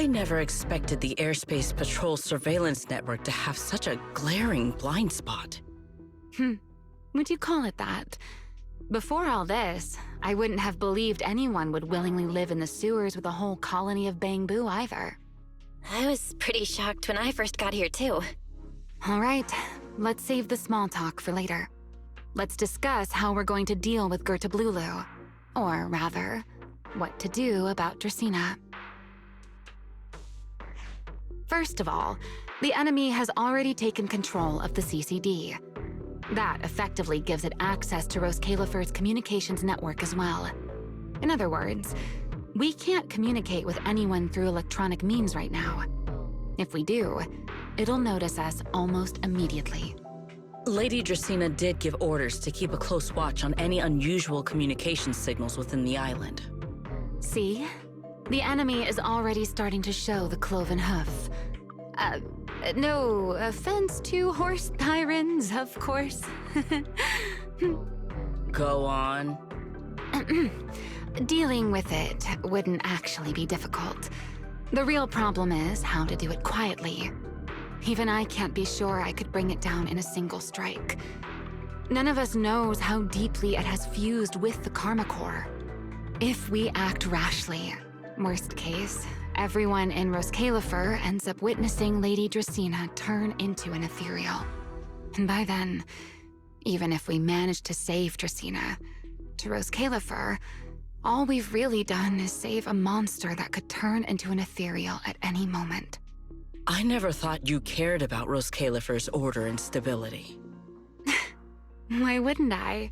I never expected the Airspace Patrol surveillance network to have such a glaring blind spot. Would you call it that? Before all this, I wouldn't have believed anyone would willingly live in the sewers with a whole colony of Bangbu either. I was pretty shocked when I first got here too. All right, let's save the small talk for later. Let's discuss how we're going to deal with Gertablulu. Or rather, what to do about Dracaena. First of all, the enemy has already taken control of the CCD. That effectively gives it access to Roskalifer's communications network as well. In other words, we can't communicate with anyone through electronic means right now. If we do, it'll notice us almost immediately. Lady Dracaena did give orders to keep a close watch on any unusual communication signals within the island. See? The enemy is already starting to show the cloven hoof. No offense to horse tyrants, of course. Go on. Dealing with it wouldn't actually be difficult. The real problem is how to do it quietly. Even I can't be sure I could bring it down in a single strike. None of us knows how deeply it has fused with the Karma Core. If we act rashly, worst case, everyone in Roskalifer ends up witnessing Lady Dracaena turn into an ethereal. And by then, even if we manage to save Dracaena, to Roskalifer, all we've really done is save a monster that could turn into an ethereal at any moment. I never thought you cared about Roskalifer's order and stability. Why wouldn't I?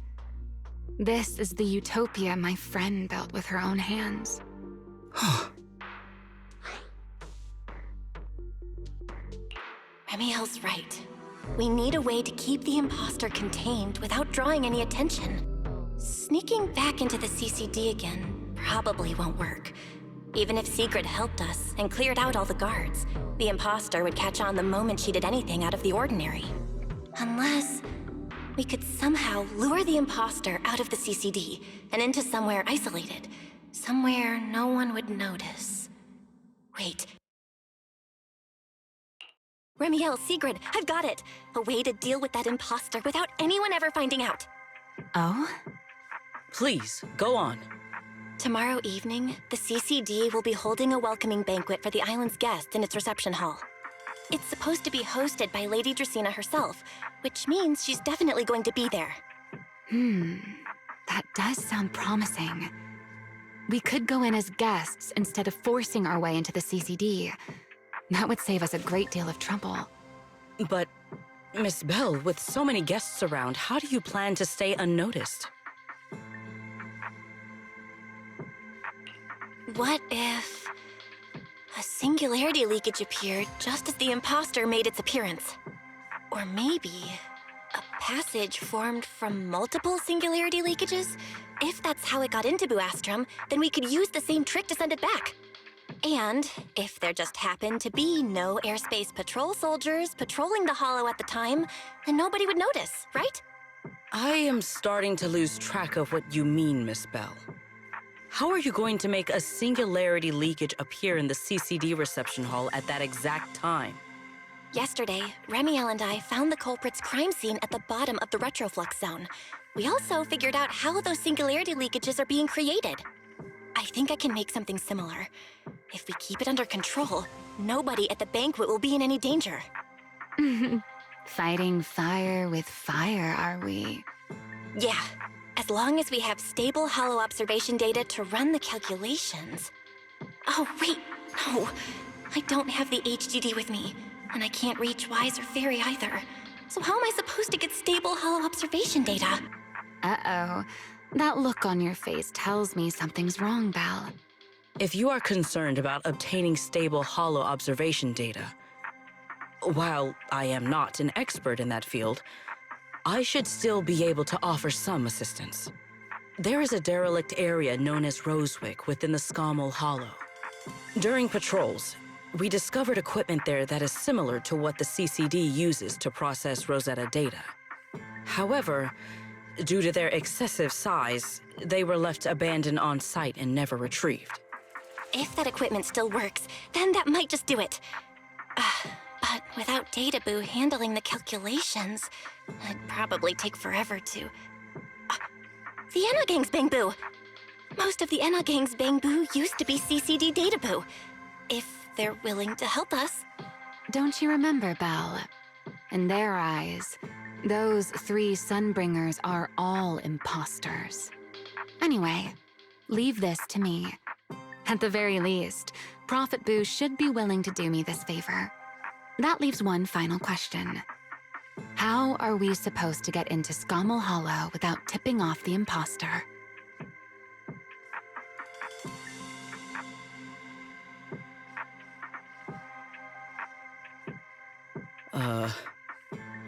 This is the utopia my friend built with her own hands. Remiel's right. We need a way to keep the imposter contained without drawing any attention. Sneaking back into the CCD again probably won't work. Even if Sigrid helped us and cleared out all the guards, the imposter would catch on the moment she did anything out of the ordinary. Unless we could somehow lure the imposter out of the CCD and into somewhere isolated. Somewhere no one would notice. Wait. Remiel, Sigrid, I've got it! A way to deal with that imposter without anyone ever finding out. Oh? Please, go on. Tomorrow evening, the CCD will be holding a welcoming banquet for the island's guests in its reception hall. It's supposed to be hosted by Lady Dracaena herself, which means she's definitely going to be there. That does sound promising. We could go in as guests instead of forcing our way into the CCD. That would save us a great deal of trouble. But, Miss Bell, with so many guests around, how do you plan to stay unnoticed? What if a singularity leakage appeared just as the imposter made its appearance? Or maybe a passage formed from multiple singularity leakages? If that's how it got into Buastrom, then we could use the same trick to send it back. And if there just happened to be no airspace patrol soldiers patrolling the Hollow at the time, then nobody would notice, right? I am starting to lose track of what you mean, Miss Bell. How are you going to make a singularity leakage appear in the CCD reception hall at that exact time? Yesterday, Remiel and I found the culprit's crime scene at the bottom of the retroflux zone. We also figured out how those singularity leakages are being created. I think I can make something similar. If we keep it under control, nobody at the banquet will be in any danger. Fighting fire with fire, are we? Yeah, as long as we have stable Hollow observation data to run the calculations. Oh, wait, no. I don't have the HDD with me, and I can't reach Wise or Fairy either. So how am I supposed to get stable Hollow observation data? Uh-oh. That look on your face tells me something's wrong, Belle. If you are concerned about obtaining stable Hollow observation data, while I am not an expert in that field, I should still be able to offer some assistance. There is a derelict area known as Rosewick within the Scommel Hollow. During patrols, we discovered equipment there that is similar to what the CCD uses to process Rosetta data. However, due to their excessive size, they were left abandoned on site and never retrieved. If that equipment still works, then that might just do it. But without Data Boo handling the calculations, it'd probably take forever to... The Enogang's Bangbu! Most of the Enogang's Bangbu used to be CCD Data Boo. If they're willing to help us. Don't you remember, Belle? In their eyes, those 3 Sunbringers are all imposters. Anyway, leave this to me. At the very least, Prophet Boo should be willing to do me this favor. That leaves one final question. How are we supposed to get into Scommel Hollow without tipping off the imposter?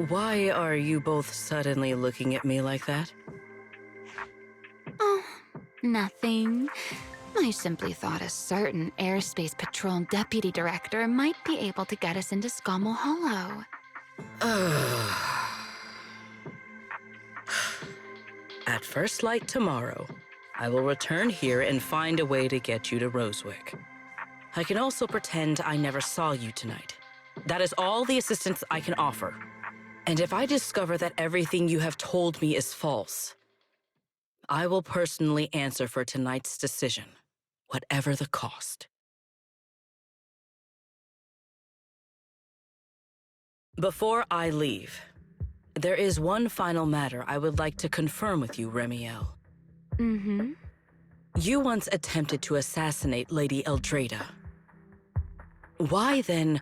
Why are you both suddenly looking at me like that? Oh, nothing. I simply thought a certain airspace patrol deputy director might be able to get us into Scommel Hollow. At first light tomorrow, I will return here and find a way to get you to Rosewick. I can also pretend I never saw you tonight. That is all the assistance I can offer. And if I discover that everything you have told me is false, I will personally answer for tonight's decision, whatever the cost. Before I leave, there is one final matter I would like to confirm with you, Remiel. Mm-hmm. You once attempted to assassinate Lady Eldrada. Why, then,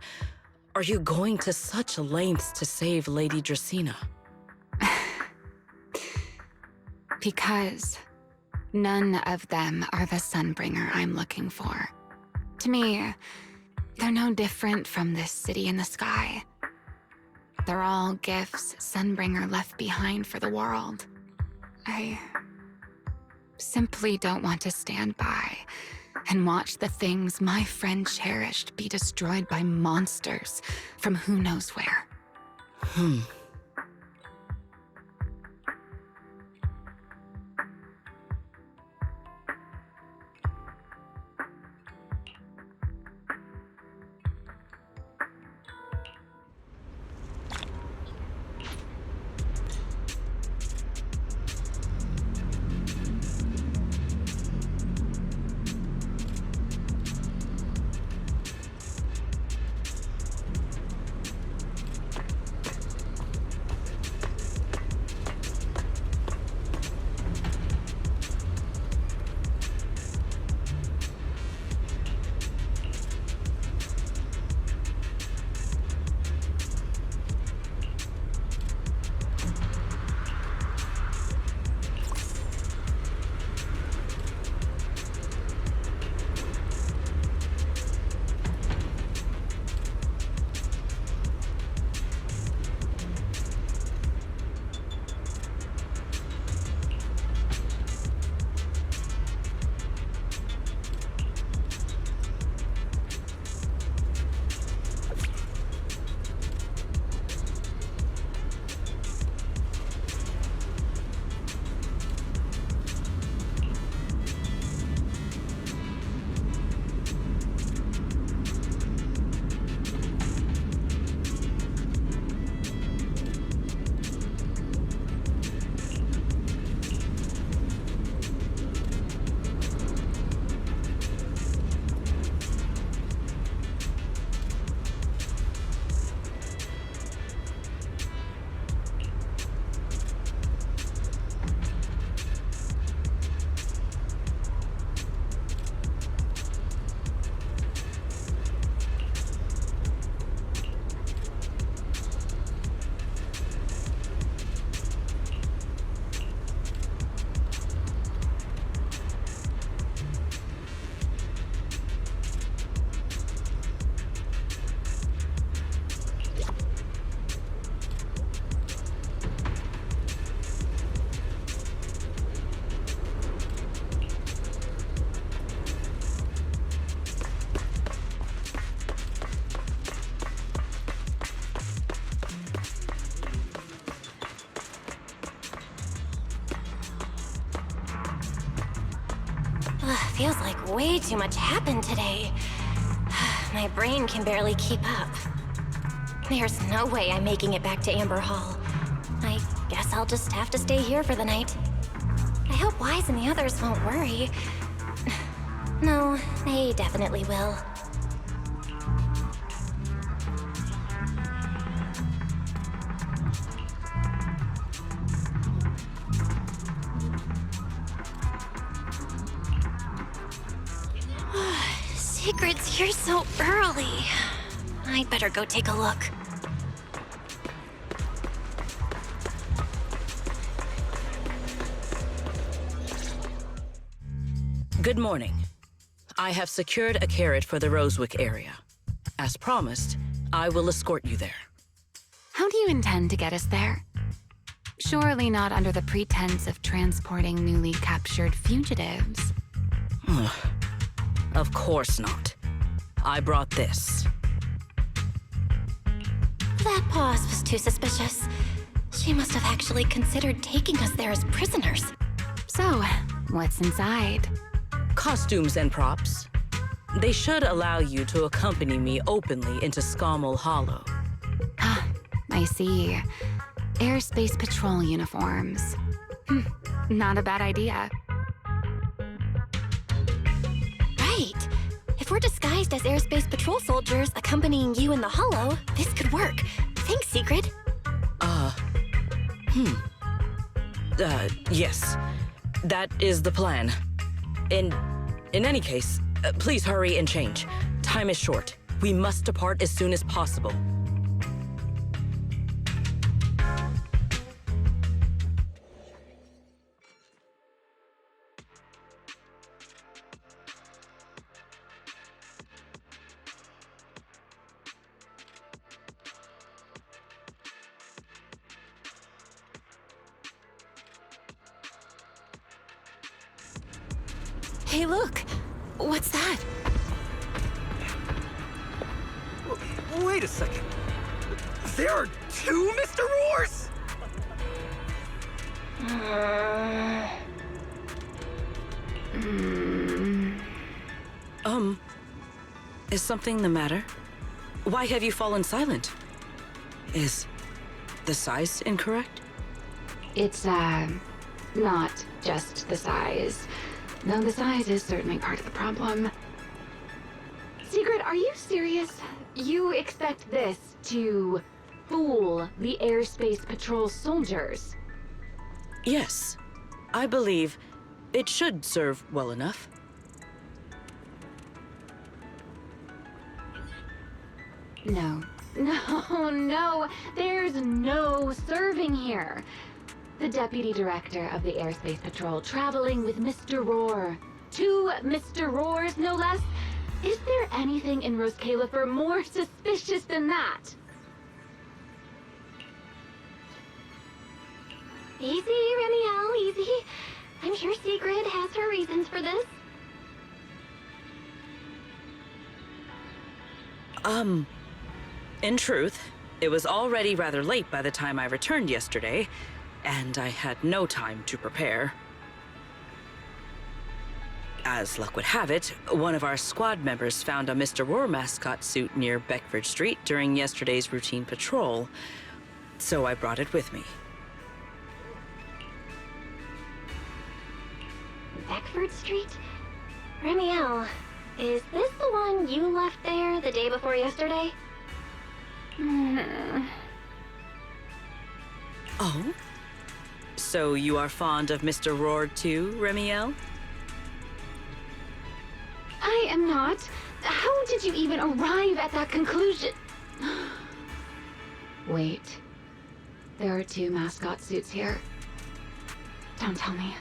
are you going to such lengths to save Lady Dracena? Because none of them are the Sunbringer I'm looking for. To me, they're no different from this city in the sky. They're all gifts Sunbringer left behind for the world. I simply don't want to stand by and watch the things my friend cherished be destroyed by monsters from who knows where. Feels like way too much happened today. My brain can barely keep up. There's no way I'm making it back to Amber Hall. I guess I'll just have to stay here for the night. I hope Wise and the others won't worry. No, they definitely will. Secret's here so early. I'd better go take a look. Good morning. I have secured a carrot for the Rosewick area. As promised, I will escort you there. How do you intend to get us there? Surely not under the pretense of transporting newly captured fugitives. Of course not. I brought this. That pause was too suspicious. She must have actually considered taking us there as prisoners. So, what's inside? Costumes and props. They should allow you to accompany me openly into Scommel Hollow. I see. Airspace patrol uniforms. Not a bad idea. Right. If we're disguised as airspace patrol soldiers accompanying you in the Hollow, this could work. Thanks, Sigrid. Yes. That is the plan. In any case, please hurry and change. Time is short. We must depart as soon as possible. Hey, look! What's that? Wait a second. There are two Mr. Roars? Is something the matter? Why have you fallen silent? Is the size incorrect? It's, not just the size. Though the size is certainly part of the problem. Sigrid, are you serious? You expect this to fool the airspace patrol soldiers? Yes. I believe it should serve well enough. No. No. There's no serving here. The Deputy Director of the Airspace Patrol traveling with Mr. Roar. Two Mr. Roars, no less. Is there anything in Roscalifer more suspicious than that? Easy, Remiel, easy. I'm sure Sigrid has her reasons for this. In truth, it was already rather late by the time I returned yesterday, and I had no time to prepare. As luck would have it, one of our squad members found a Mr. Roar mascot suit near Beckford Street during yesterday's routine patrol, so I brought it with me. Beckford Street? Remiel, is this the one you left there the day before yesterday? Oh? So you are fond of Mr. Roar too, Remiel? I am not. How did you even arrive at that conclusion? Wait. There are two mascot suits here. Don't tell me.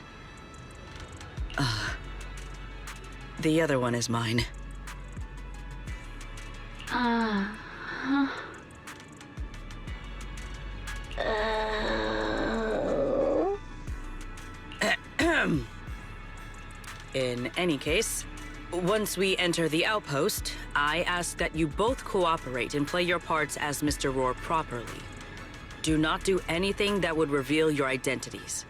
The other one is mine. In any case, once we enter the outpost, I ask that you both cooperate and play your parts as Mr. Roar properly. Do not do anything that would reveal your identities.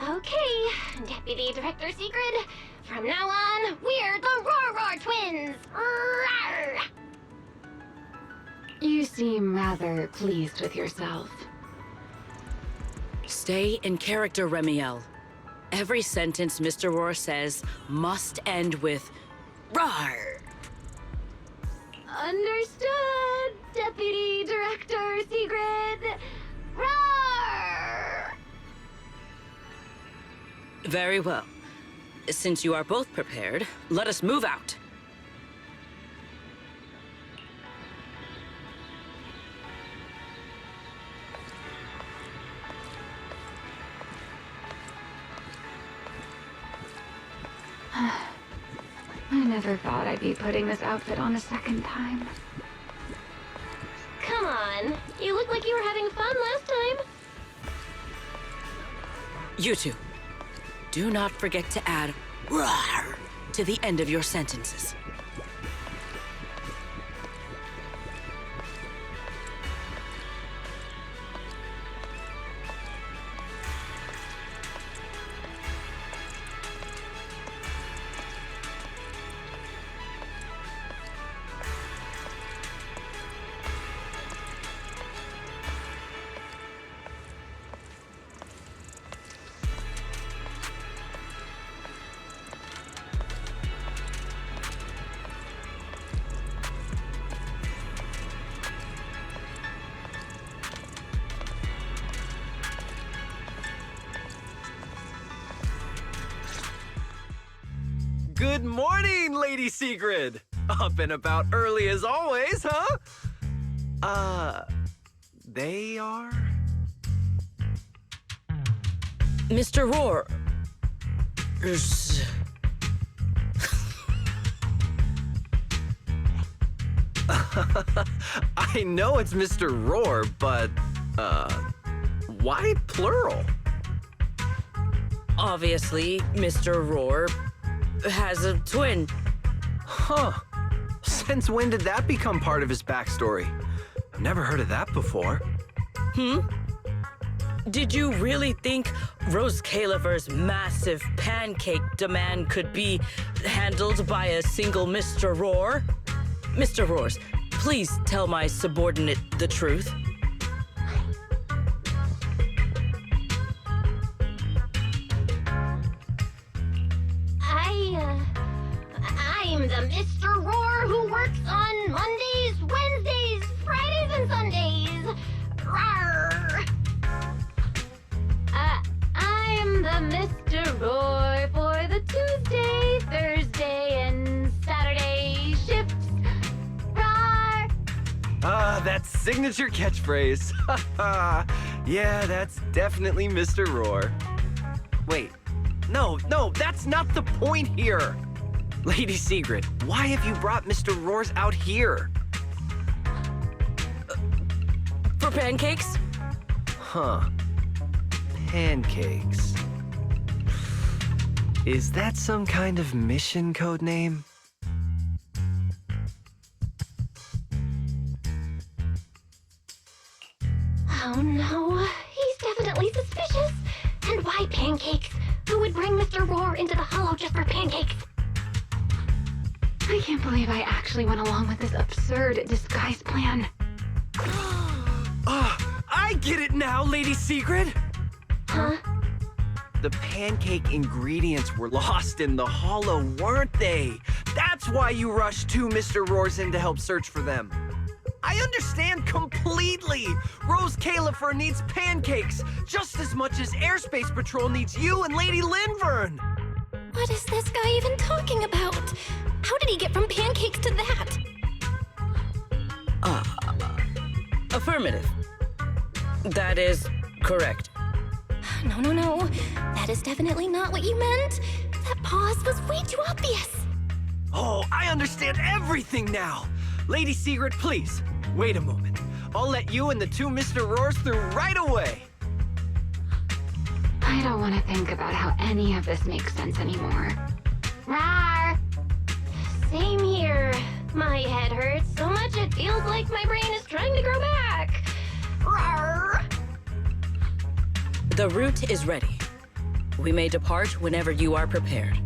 Okay, Deputy Director Sigrid. From now on, we're the Roar Twins! Rawr! You seem rather pleased with yourself. Stay in character, Remiel. Every sentence Mr. Roar says must end with "Rawr!" Understood, Deputy Director Sigrid. Roar! Very well. Since you are both prepared, let us move out. I never thought I'd be putting this outfit on a second time. Come on, you look like you were having fun last time. You two, do not forget to add "Rawr" to the end of your sentences. Good morning, Lady Sigrid! Up and about early as always, huh? They are? Mr. Roar. I know it's Mr. Roar, but, why plural? Obviously, Mr. Roar has a twin. Huh. Since when did that become part of his backstory? I've never heard of that before. Did you really think Rose Caliver's massive pancake demand could be handled by a single Mr. Roar? Mr. Roars, please tell my subordinate the truth. I'm the Mr. Roar who works on Mondays, Wednesdays, Fridays, and Sundays. Rawr! I'm the Mr. Roar for the Tuesday, Thursday, and Saturday shifts. Roar! That signature catchphrase. Yeah, that's definitely Mr. Roar. Wait, no, that's not the point here. Lady Sigrid, why have you brought Mr. Roars out here? For pancakes? Huh. Pancakes. Is that some kind of mission code name? Oh no, he's definitely suspicious. And why pancakes? Who would bring Mr. Roar into the Hollow just for pancakes? I can't believe I actually went along with this absurd disguise plan. I get it now, Lady Sigrid! Huh? The pancake ingredients were lost in the Hollow, weren't they? That's why you rushed two Mr. Roars in to help search for them. I understand completely! Rose Califer needs pancakes just as much as Airspace Patrol needs you and Lady Linvern! What is this guy even talking about? How did he get from pancakes to that? Affirmative. That is correct. No. That is definitely not what you meant. That pause was way too obvious. Oh, I understand everything now! Lady Sigrid, please, wait a moment. I'll let you and the two Mr. Roars through right away! I don't want to think about how any of this makes sense anymore. Rawr! Same here. My head hurts so much it feels like my brain is trying to grow back. Rawr! The route is ready. We may depart whenever you are prepared.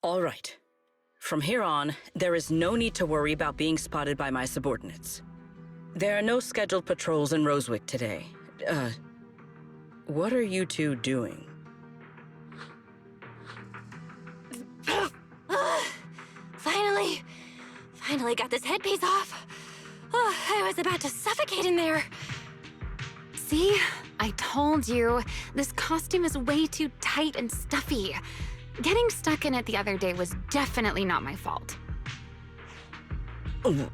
All right. From here on, there is no need to worry about being spotted by my subordinates. There are no scheduled patrols in Rosewick today. What are you two doing? Finally got this headpiece off. Oh, I was about to suffocate in there. See? I told you. This costume is way too tight and stuffy. Getting stuck in it the other day was definitely not my fault. Oh.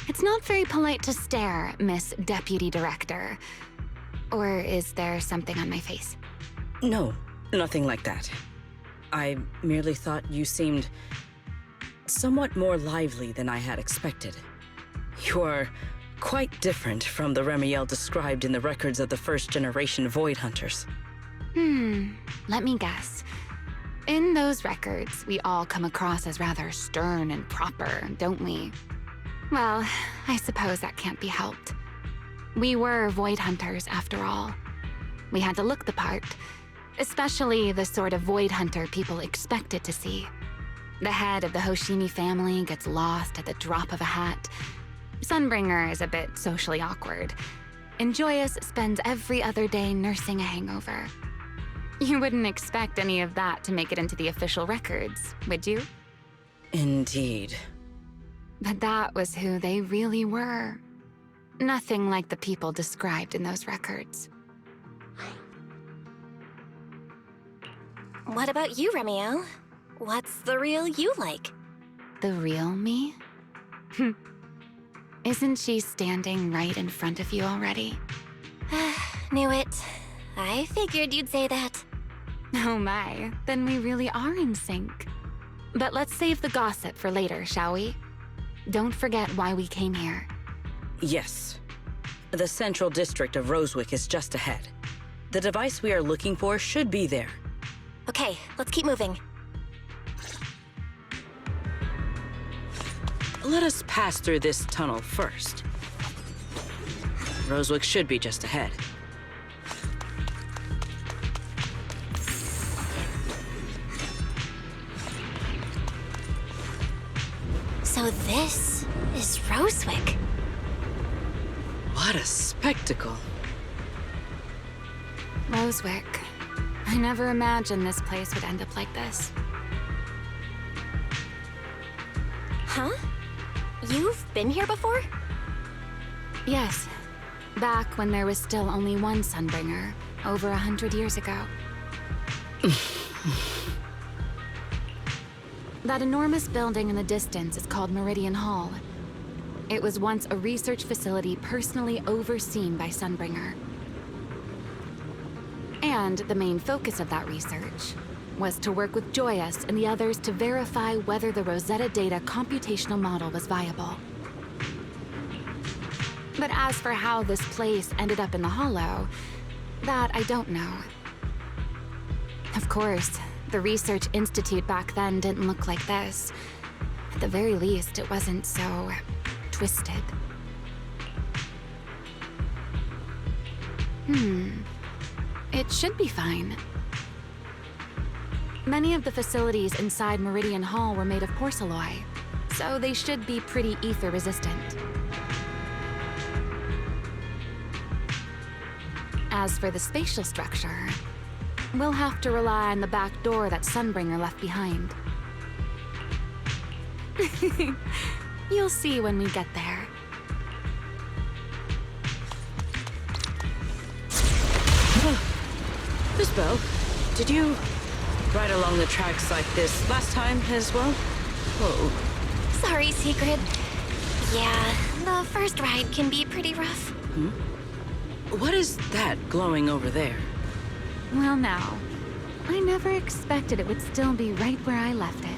It's not very polite to stare, Miss Deputy Director. Or is there something on my face? No, nothing like that. I merely thought you seemed somewhat more lively than I had expected. You are quite different from the Remiel described in the records of the first-generation Void Hunters. Let me guess. In those records, we all come across as rather stern and proper, don't we? Well, I suppose that can't be helped. We were Void Hunters, after all. We had to look the part, especially the sort of Void Hunter people expected to see. The head of the Hoshimi family gets lost at the drop of a hat. Sunbringer is a bit socially awkward, and Joyous spends every other day nursing a hangover. You wouldn't expect any of that to make it into the official records, would you? Indeed. But that was who they really were. Nothing like the people described in those records. What about you, Remiel? What's the real you like? The real me? Isn't she standing right in front of you already? Knew it. I figured you'd say that. Oh my, then we really are in sync. But let's save the gossip for later, shall we? Don't forget why we came here. Yes. The central district of Rosewick is just ahead. The device we are looking for should be there. Okay, let's keep moving. Let us pass through this tunnel first. Rosewick should be just ahead. So this is Rosewick. What a spectacle. Rosewick. I never imagined this place would end up like this. Huh? You've been here before? Yes. Back when there was still only one Sunbringer, over 100 years ago. That enormous building in the distance is called Meridian Hall. It was once a research facility personally overseen by Sunbringer. And the main focus of that research was to work with Joyous and the others to verify whether the Rosetta Data computational model was viable. But as for how this place ended up in the Hollow, that I don't know. Of course, the Research Institute back then didn't look like this. At the very least, it wasn't so twisted. It should be fine. Many of the facilities inside Meridian Hall were made of porcelain, so they should be pretty ether-resistant. As for the spatial structure, we'll have to rely on the back door that Sunbringer left behind. You'll see when we get there. Isabel, Did you ride along the tracks like this last time as well? Whoa. Sorry, Sigrid. Yeah, the first ride can be pretty rough. What is that glowing over there? Well now, I never expected it would still be right where I left it.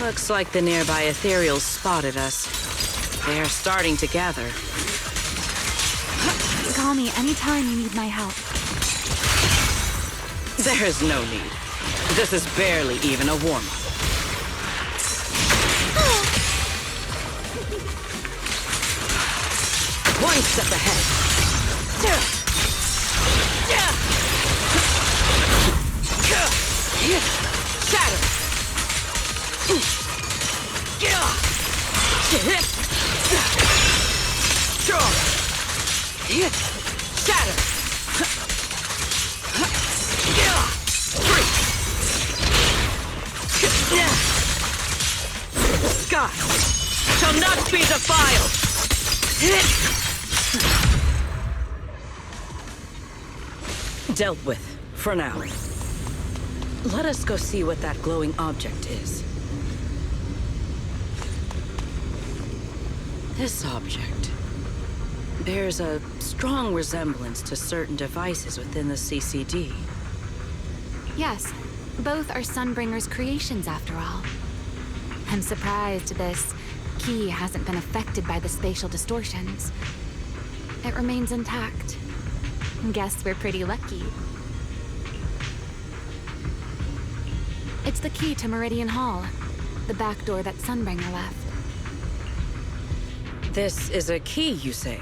Looks like the nearby ethereals spotted us. They are starting to gather. Call me anytime you need my help. There is no need. This is barely even a warm-up. One step ahead. Shatter! Shatter! Sky shall not be defiled! Dealt with, for now. Let us go see what that glowing object is. This object bears a strong resemblance to certain devices within the CCD. Yes, both are Sunbringer's creations after all. I'm surprised this key hasn't been affected by the spatial distortions. It remains intact. Guess we're pretty lucky. It's the key to Meridian Hall, the back door that Sunbringer left. This is a key, you say?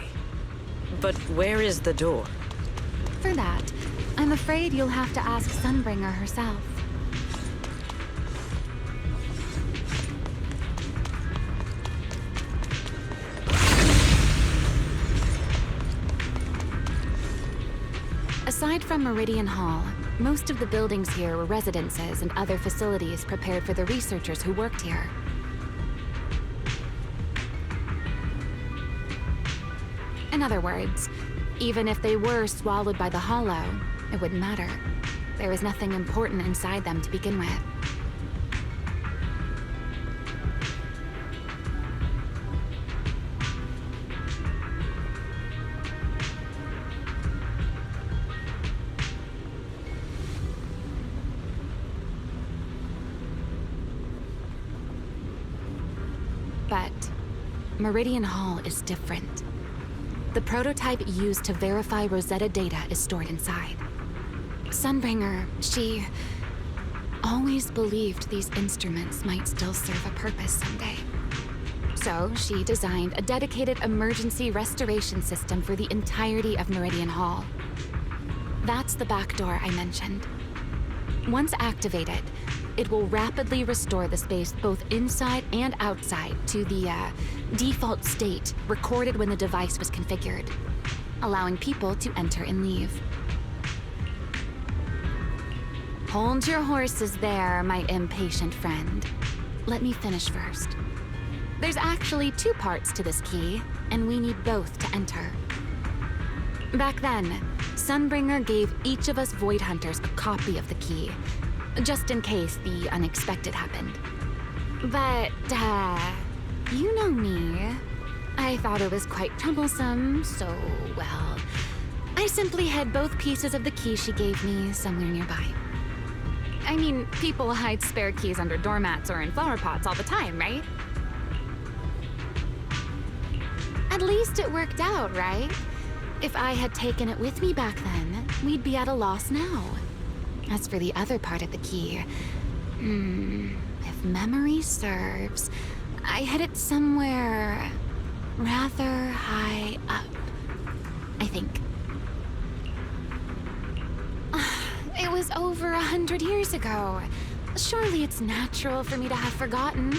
But where is the door? For that, I'm afraid you'll have to ask Sunbringer herself. Aside from Meridian Hall, most of the buildings here were residences and other facilities prepared for the researchers who worked here. In other words, even if they were swallowed by the Hollow, it wouldn't matter. There was nothing important inside them to begin with. But Meridian Hall is different. The prototype used to verify Rosetta data is stored inside. Sunbringer, she always believed these instruments might still serve a purpose someday. So she designed a dedicated emergency restoration system for the entirety of Meridian Hall. That's the back door I mentioned. Once activated, it will rapidly restore the space both inside and outside to the default state recorded when the device was configured, allowing people to enter and leave. Hold your horses there, my impatient friend. Let me finish first. There's actually two parts to this key, and we need both to enter. Back then, Sunbringer gave each of us Void Hunters a copy of the key, just in case the unexpected happened. But, you know me. I thought it was quite troublesome, so, well, I simply hid both pieces of the key she gave me somewhere nearby. I mean, people hide spare keys under doormats or in flower pots all the time, right? At least it worked out, right? If I had taken it with me back then, we'd be at a loss now. As for the other part of the key, if memory serves, I hid it somewhere rather high up, I think. was over 100 years ago. Surely it's natural for me to have forgotten.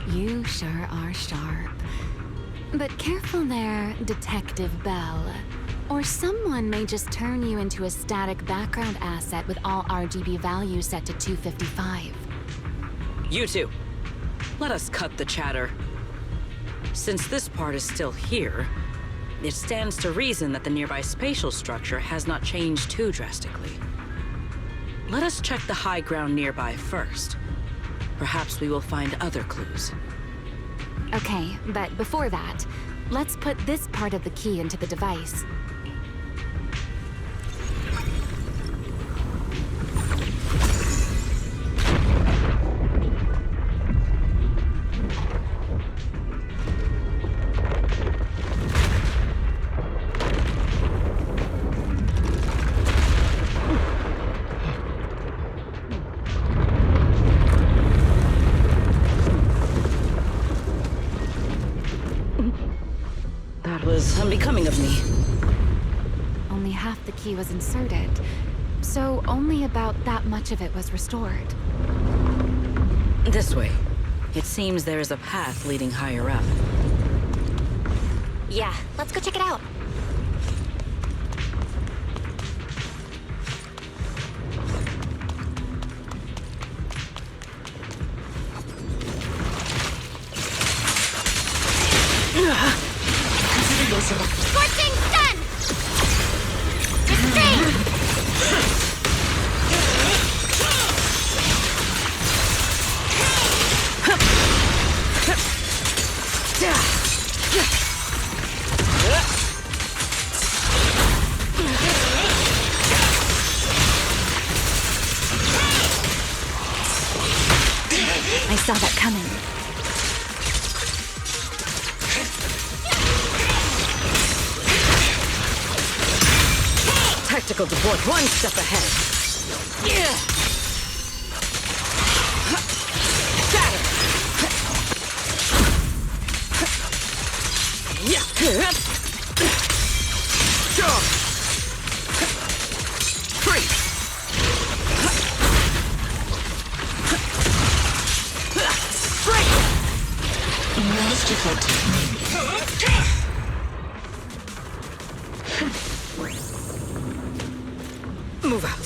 You sure are sharp. But careful there, Detective Bell. Or someone may just turn you into a static background asset with all RGB values set to 255. You two, let us cut the chatter. Since this part is still here, it stands to reason that the nearby spatial structure has not changed too drastically. Let us check the high ground nearby first. Perhaps we will find other clues. Okay, but before that, let's put this part of the key into the device. That was unbecoming of me. Only half the key was inserted, so only about that much of it was restored. This way. It seems there is a path leading higher up. Yeah, let's go check it out. Scorching sun! Restrain! I saw that coming. Tactical deploy one step ahead. Yeah. Shatter. Yeah. Jump. Freeze. Break. Masterful technique. Move out.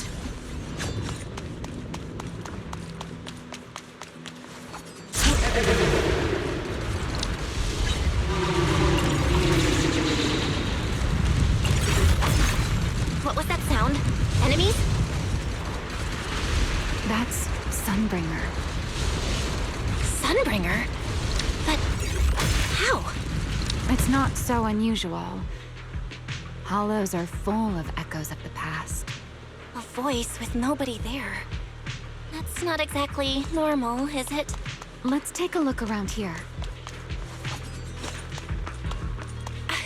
What was that sound? Enemies? That's Sunbringer. Sunbringer? But how? It's not so unusual. Hollows are full of echoes of the past. A voice with nobody there. That's not exactly normal, is it? Let's take a look around here.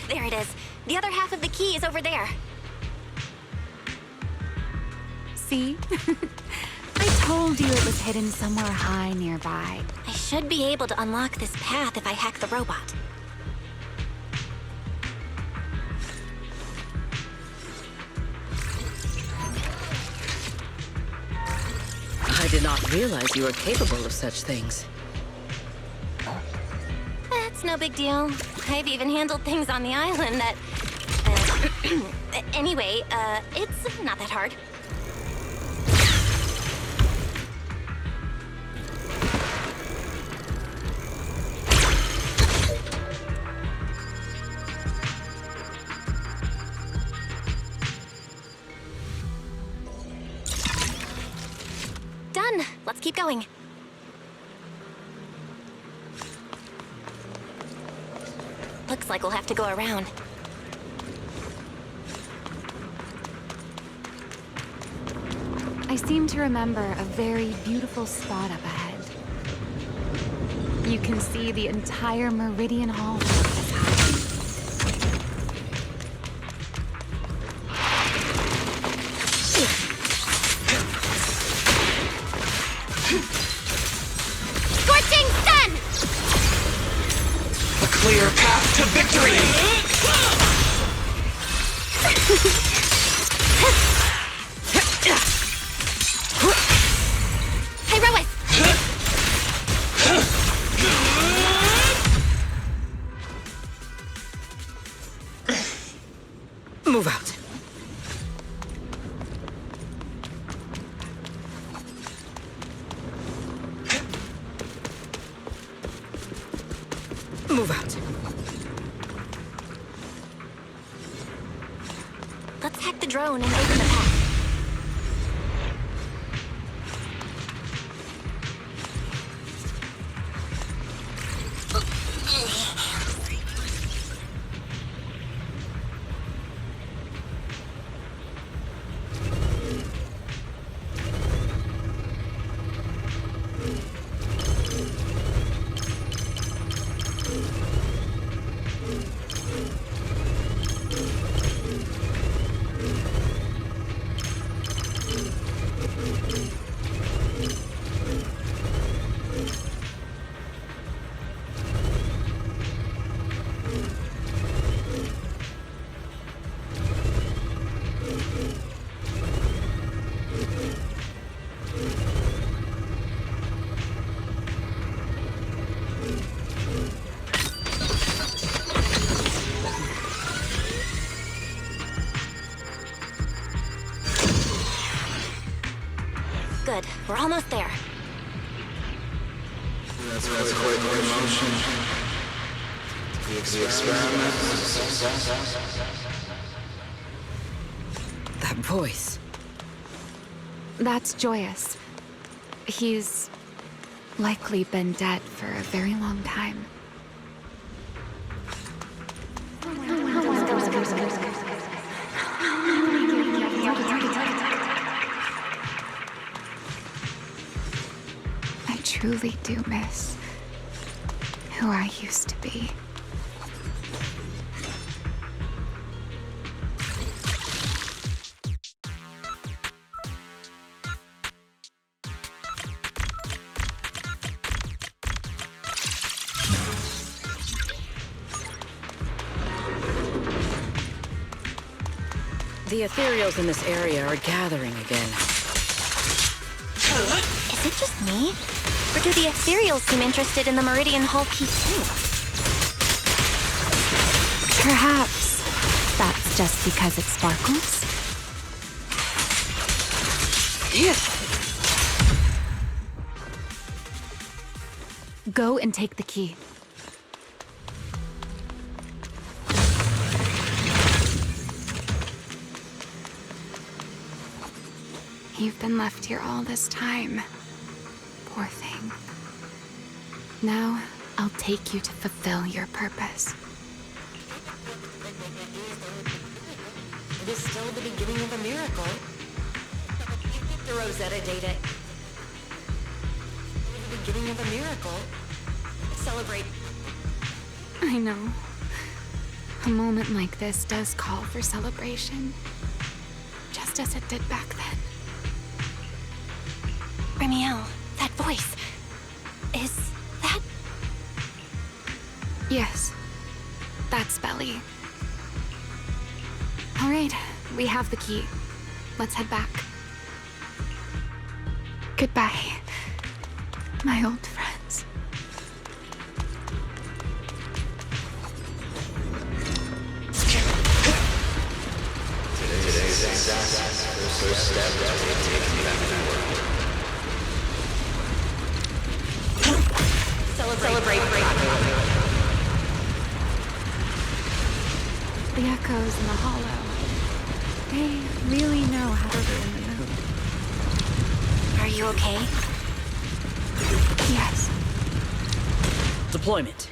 There it is. The other half of the key is over there. See? I told you it was hidden somewhere high nearby. I should be able to unlock this path if I hack the robot. I did not realize you were capable of such things. That's no big deal. I've even handled things on the island that... anyway, it's not that hard. Done. Let's keep going. Looks like we'll have to go around. I seem to remember a very beautiful spot up ahead. You can see the entire Meridian Hall from this high. Scorching sun! A clear path to victory! Hey, Rowan! Move out. Move out. Let's hack the drone and open the path. Good. We're almost there. That's quite the emotion. The experiment. That voice. That's Joyous. He's likely been dead for a very long time. I truly do miss who I used to be. The ethereals in this area are gathering again. Is it just me? Or do the ethereals seem interested in the Meridian Hall key too? Perhaps that's just because it sparkles? Go and take the key. You've been left here all this time. Poor thing. Now, I'll take you to fulfill your purpose. It is still the beginning of a miracle. The Rosetta data. The beginning of a miracle. Celebrate. I know. A moment like this does call for celebration. Just as it did back then. Remiel, that voice. Is that... Yes. That's Belly. All right, we have the key. Let's head back. Goodbye, my old friends. Today's success, the first step to taking back the world. Celebrate. The echoes in the hollow. They really know how to ruin the mood. Are you okay? Yes. Deployment.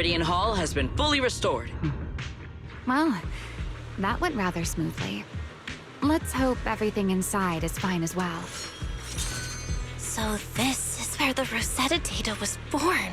Meridian Hall has been fully restored. Well, that went rather smoothly. Let's hope everything inside is fine as well. So this is where the Rosetta data was born.